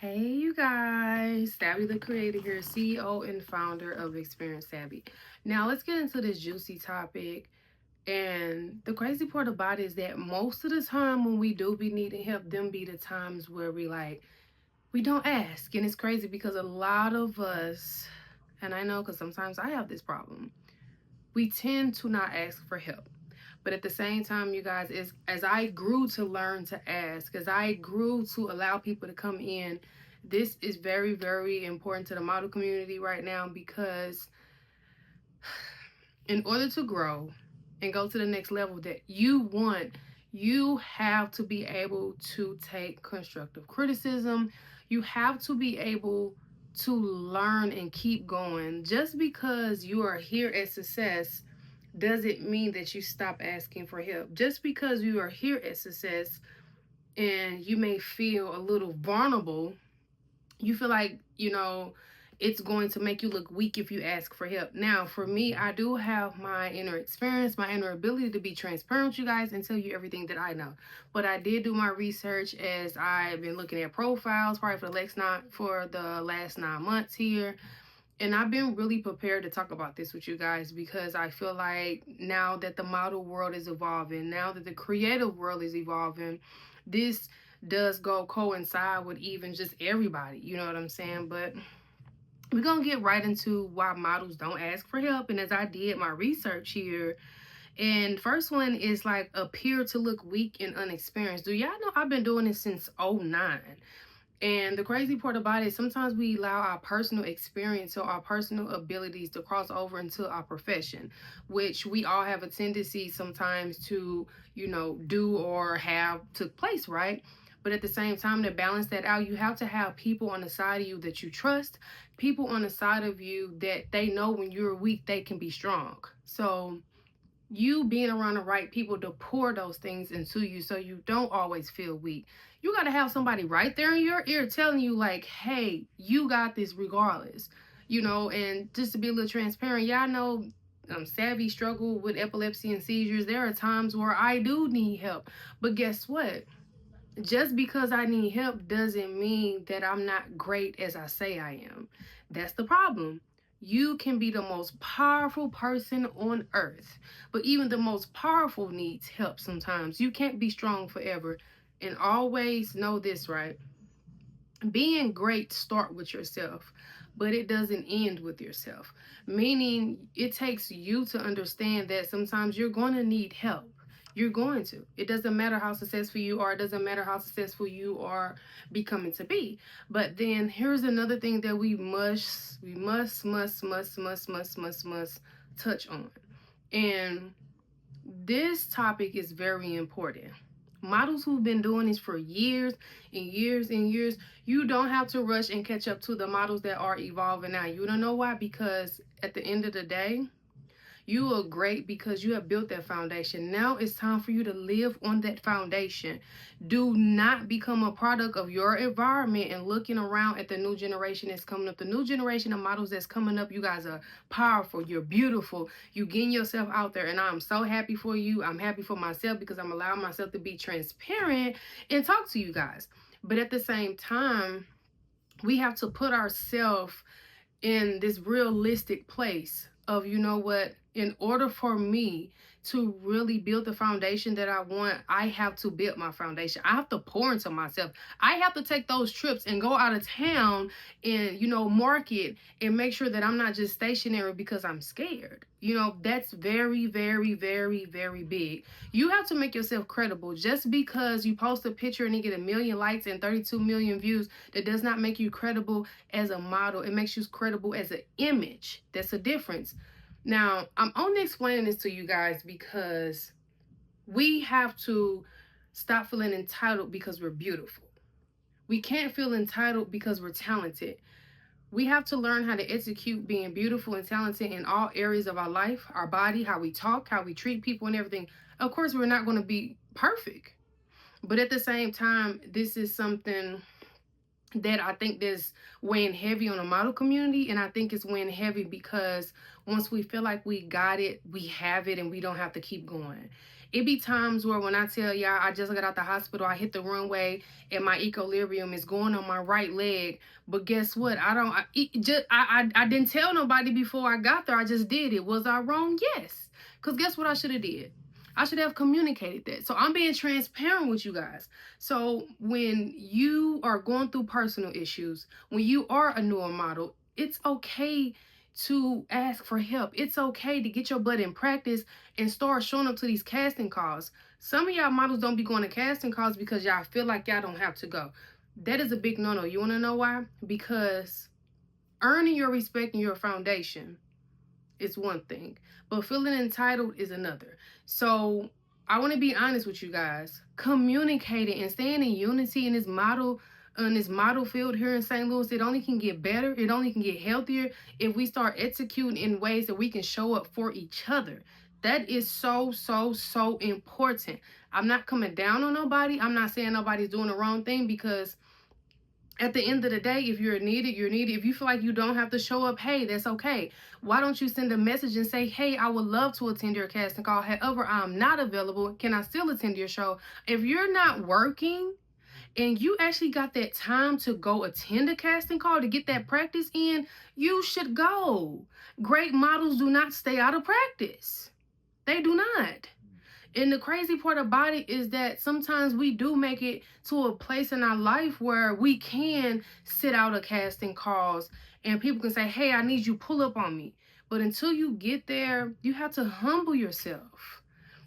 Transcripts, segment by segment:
Hey, you guys, Savvy the creator here, CEO and founder of Experience Savvy. Now, let's get into this juicy topic. And the crazy part about it is that most of the time when we do be needing help, them be the times where we don't ask. And it's crazy because a lot of us, and I know because sometimes I have this problem, we tend to not ask for help. But at the same time, you guys, as I grew to learn to ask, as I grew to allow people to come in, this is very, very important to the model community right now because in order to grow and go to the next level that you want, you have to be able to take constructive criticism. You have to be able to learn and keep going. Just because you are here at success doesn't mean that you stop asking for help. Just because you are here at success and you may feel a little vulnerable, you feel like, it's going to make you look weak if you ask for help. Now, for me, I do have my inner experience, my inner ability to be transparent with you guys and tell you everything that I know. But I did do my research as I've been looking at profiles probably for the last 9 months here. And I've been really prepared to talk about this with you guys because I feel like now that the model world is evolving, now that the creative world is evolving, this does go coincide with even just everybody. You know what I'm saying? But we're going to get right into why models don't ask for help. And as I did my research here, and first one is like appear to look weak and unexperienced. Do y'all know I've been doing this since '09? And the crazy part about it, sometimes we allow our personal experience or our personal abilities to cross over into our profession, which we all have a tendency sometimes to, do or have took place, right? But at the same time, to balance that out, you have to have people on the side of you that you trust, people on the side of you that they know when you're weak, they can be strong. So, you being around the right people to pour those things into you so you don't always feel weak. You got to have somebody right there in your ear telling you, like, hey, you got this regardless. And just to be a little transparent, y'all know Savvy struggle with epilepsy and seizures. There are times where I do need help. But guess what? Just because I need help doesn't mean that I'm not great as I say I am. That's the problem. You can be the most powerful person on earth, but even the most powerful needs help sometimes. You can't be strong forever. And always know this, right? Being great start with yourself, but it doesn't end with yourself. Meaning it takes you to understand that sometimes you're going to need help. You're going to. It doesn't matter how successful you are. It doesn't matter how successful you are becoming to be. But then here's another thing that we must touch on. And this topic is very important. Models who've been doing this for years and years and years, you don't have to rush and catch up to the models that are evolving now. You don't know why? Because at the end of the day, you are great because you have built that foundation. Now it's time for you to live on that foundation. Do not become a product of your environment and looking around at the new generation that's coming up. The new generation of models that's coming up, you guys are powerful. You're beautiful. You getting yourself out there. And I'm so happy for you. I'm happy for myself because I'm allowing myself to be transparent and talk to you guys. But at the same time, we have to put ourselves in this realistic place of, you know what, in order for me to really build the foundation that I want, I have to build my foundation. I have to pour into myself. I have to take those trips and go out of town and, market and make sure that I'm not just stationary because I'm scared. That's very, very, very, very big. You have to make yourself credible. Just because you post a picture and you get 1 million likes and 32 million views, that does not make you credible as a model. It makes you credible as an image. That's a difference. Now, I'm only explaining this to you guys because we have to stop feeling entitled because we're beautiful. We can't feel entitled because we're talented. We have to learn how to execute being beautiful and talented in all areas of our life, our body, how we talk, how we treat people and everything. Of course, we're not going to be perfect. But at the same time, this is something that I think that's weighing heavy on the model community. And I think it's weighing heavy because once we feel like we got it, we have it, and we don't have to keep going. It be times where when I tell y'all I just got out the hospital, I hit the runway and my equilibrium is going on my right leg. But guess what? I didn't tell nobody before I got there. I just did it. Was I wrong? Yes. Because guess what I should have did? I should have communicated that. So I'm being transparent with you guys. So when you are going through personal issues, when you are a newer model, it's okay to ask for help. It's okay to get your butt in practice and start showing up to these casting calls. Some of y'all models don't be going to casting calls because y'all feel like y'all don't have to go. That is a big no-no. You want to know why? Because earning your respect and your foundation is one thing, but feeling entitled is another. So I want to be honest with you guys. Communicating and staying in unity in this model field here in St. Louis, it only can get better. It only can get healthier if we start executing in ways that we can show up for each other. That is so, so, so important. I'm not coming down on nobody. I'm not saying nobody's doing the wrong thing, because at the end of the day, if you're needed, you're needed. If you feel like you don't have to show up, hey, that's okay. Why don't you send a message and say, hey, I would love to attend your casting call. However, I'm not available. Can I still attend your show? If you're not working and you actually got that time to go attend a casting call to get that practice in, you should go. Great models do not stay out of practice. They do not. And the crazy part about it is that sometimes we do make it to a place in our life where we can sit out of casting calls and people can say, hey, I need you, pull up on me. But until you get there, you have to humble yourself.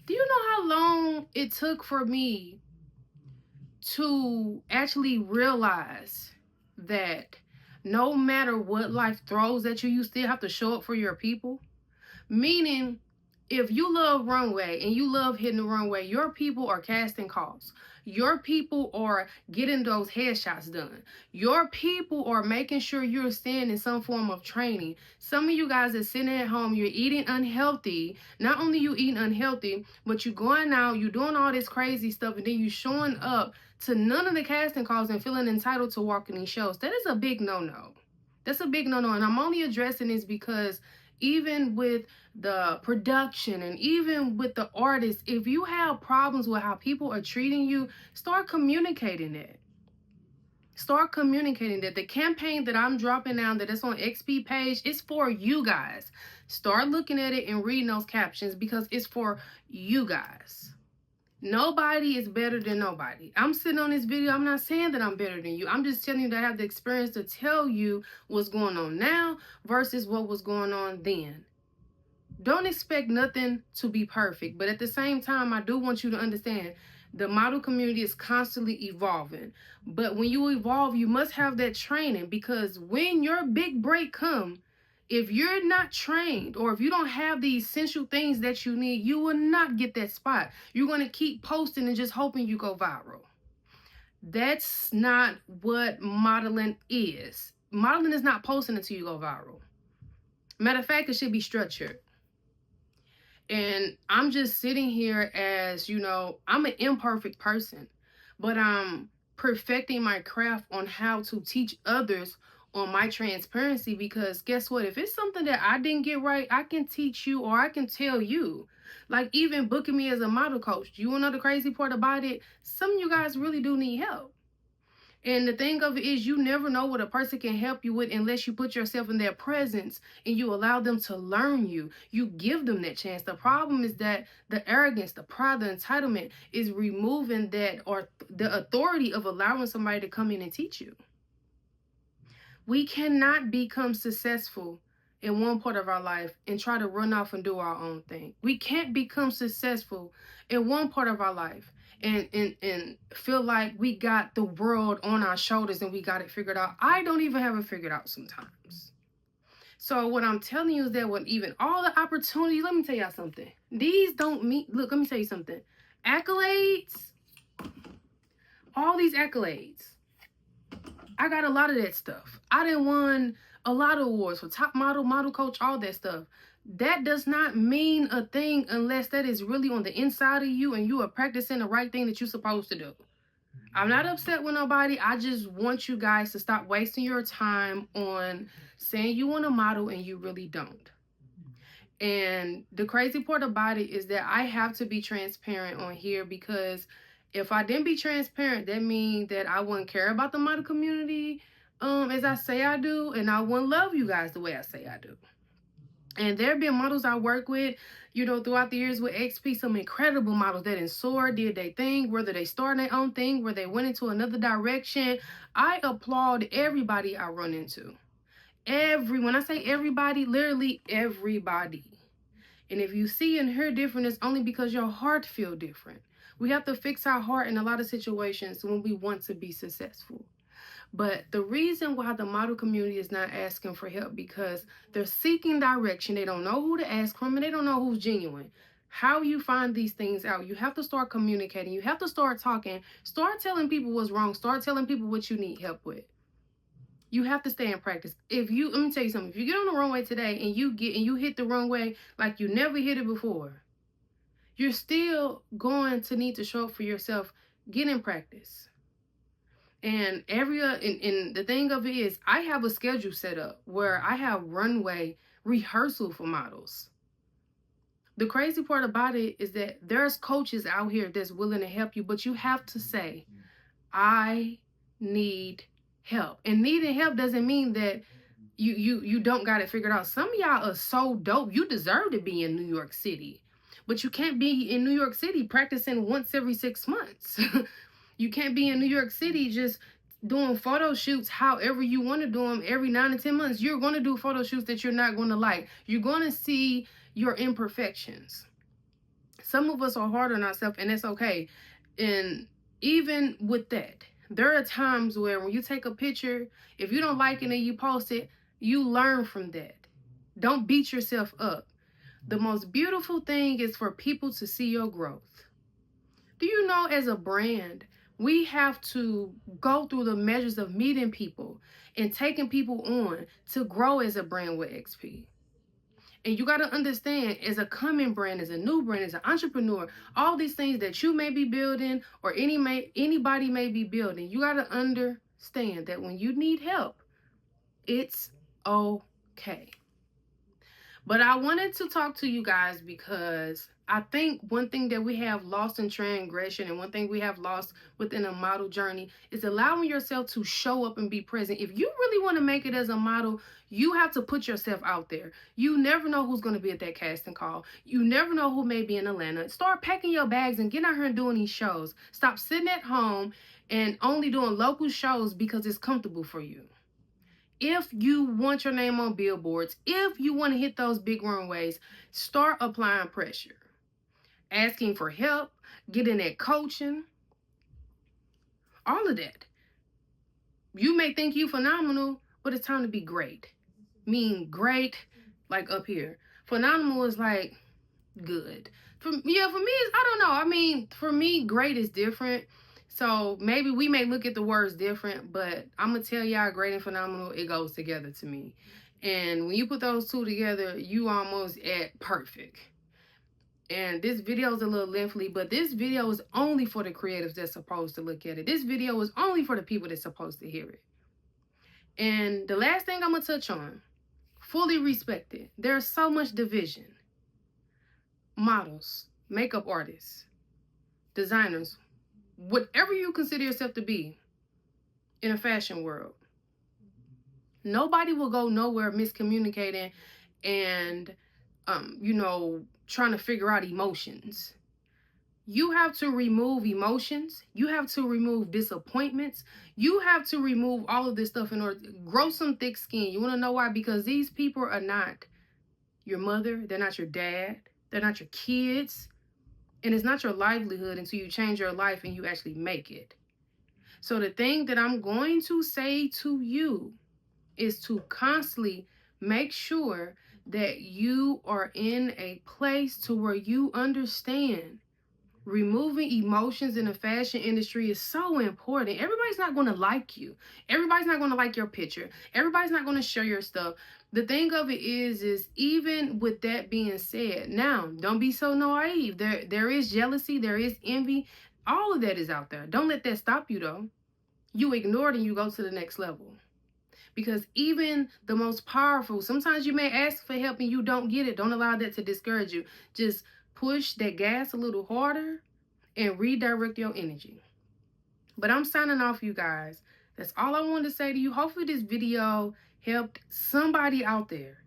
Do you know how long it took for me to actually realize that no matter what life throws at you, you still have to show up for your people? Meaning, if you love runway and you love hitting the runway, your people are casting calls. Your people are getting those headshots done. Your people are making sure you're staying in some form of training. Some of you guys are sitting at home, you're eating unhealthy. Not only you eating unhealthy, but you're going out, you're doing all this crazy stuff, and then you showing up to none of the casting calls and feeling entitled to walk in these shows. That is a big no-no. That's a big no-no. And I'm only addressing this because even with the production and even with the artists, if you have problems with how people are treating you, start communicating it. Start communicating that. The campaign that I'm dropping now, that is on XP page, is for you guys. Start looking at it and reading those captions, because it's for you guys. Nobody is better than nobody. I'm sitting on this video. I'm not saying that I'm better than you. I'm just telling you that I have the experience to tell you what's going on now versus what was going on then. Don't expect nothing to be perfect. But at the same time, I do want you to understand the model community is constantly evolving. But when you evolve, you must have that training, because when your big break comes, if you're not trained or if you don't have the essential things that you need, you will not get that spot. You're going to keep posting and just hoping you go viral. That's not what modeling is. Modeling is not posting until you go viral. Matter of fact, it should be structured. And I'm just sitting here as, I'm an imperfect person, but I'm perfecting my craft on how to teach others on my transparency, because guess what? If it's something that I didn't get right, I can teach you or I can tell you. Like even booking me as a model coach. You want to know the crazy part about it? Some of you guys really do need help. And the thing of it is, you never know what a person can help you with unless you put yourself in their presence and you allow them to learn you. You give them that chance. The problem is that the arrogance, the pride, the entitlement is removing that, or the authority of allowing somebody to come in and teach you. We cannot become successful in one part of our life and try to run off and do our own thing. We can't become successful in one part of our life and feel like we got the world on our shoulders and we got it figured out. I don't even have it figured out sometimes. So what I'm telling you is that when even all the opportunities, let me tell y'all something. These don't mean, look, let me tell you something. Accolades, all these accolades, I got a lot of that stuff. I done won a lot of awards for top model, model coach, all that stuff. That does not mean a thing unless that is really on the inside of you and you are practicing the right thing that you're supposed to do. I'm not upset with nobody. I just want you guys to stop wasting your time on saying you want a model and you really don't. And the crazy part about it is that I have to be transparent on here, because if I didn't be transparent, that means that I wouldn't care about the model community as I say I do, and I wouldn't love you guys the way I say I do. And there have been models I work with, throughout the years with XP, some incredible models that in soar, did their thing, whether they started their own thing, where they went into another direction. I applaud everybody I run into. When I say everybody, literally everybody. And if you see and hear different, it's only because your heart feel different. We have to fix our heart in a lot of situations when we want to be successful. But the reason why the model community is not asking for help, because they're seeking direction. They don't know who to ask from, and they don't know who's genuine. How you find these things out, you have to start communicating. You have to start talking. Start telling people what's wrong. Start telling people what you need help with. You have to stay in practice. Let me tell you something. If you get on the wrong way today and you hit the wrong way like you never hit it before, you're still going to need to show up for yourself. Get in practice. And and the thing of it is, I have a schedule set up where I have runway rehearsal for models. The crazy part about it is that there's coaches out here that's willing to help you, but you have to say, I need help. And needing help doesn't mean that you don't got it figured out. Some of y'all are so dope. You deserve to be in New York City. But you can't be in New York City practicing once every 6 months. You can't be in New York City just doing photo shoots however you want to do them every 9 to 10 months. You're going to do photo shoots that you're not going to like. You're going to see your imperfections. Some of us are hard on ourselves, and that's okay. And even with that, there are times where when you take a picture, if you don't like it and you post it, you learn from that. Don't beat yourself up. The most beautiful thing is for people to see your growth. Do you know, as a brand, we have to go through the measures of meeting people and taking people on to grow as a brand with XP. And you got to understand, as a coming brand, as a new brand, as an entrepreneur, all these things that you may be building or anybody may be building, you got to understand that when you need help, it's okay. But I wanted to talk to you guys because I think one thing that we have lost in transgression, and one thing we have lost within a model journey, is allowing yourself to show up and be present. If you really want to make it as a model, you have to put yourself out there. You never know who's going to be at that casting call. You never know who may be in Atlanta. Start packing your bags and get out here and doing these shows. Stop sitting at home and only doing local shows because it's comfortable for you. If you want your name on billboards, if you want to hit those big runways, start applying pressure, asking for help, getting that coaching, all of that. You may think you phenomenal, but it's time to be great. Great, like up here. Phenomenal is like good. For me, I don't know. For me, great is different. So maybe we may look at the words different, but I'm going to tell y'all, great and phenomenal, it goes together to me. And when you put those two together, you almost at perfect. And this video is a little lengthy, but this video is only for the creatives that's supposed to look at it. This video is only for the people that's supposed to hear it. And the last thing I'm going to touch on, fully respected. There's so much division. Models, makeup artists, designers, whatever you consider yourself to be in a fashion world, nobody will go nowhere miscommunicating and trying to figure out emotions. You have to remove emotions. You have to remove disappointments. You have to remove all of this stuff in order to grow some thick skin. You want to know why? Because these people are not your mother. They're not your dad. They're not your kids. And it's not your livelihood until you change your life and you actually make it. So the thing that I'm going to say to you is to constantly make sure that you are in a place to where you understand removing emotions in the fashion industry is so important. Everybody's not going to like you. Everybody's not going to like your picture. Everybody's not going to share your stuff. The thing of it is even with that being said, now, don't be so naive. There is jealousy. There is envy. All of that is out there. Don't let that stop you, though. You ignore it and you go to the next level. Because even the most powerful, sometimes you may ask for help and you don't get it. Don't allow that to discourage you. Just push that gas a little harder and redirect your energy. But I'm signing off, you guys. That's all I wanted to say to you. Hopefully this video helped somebody out there.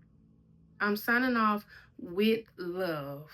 I'm signing off with love.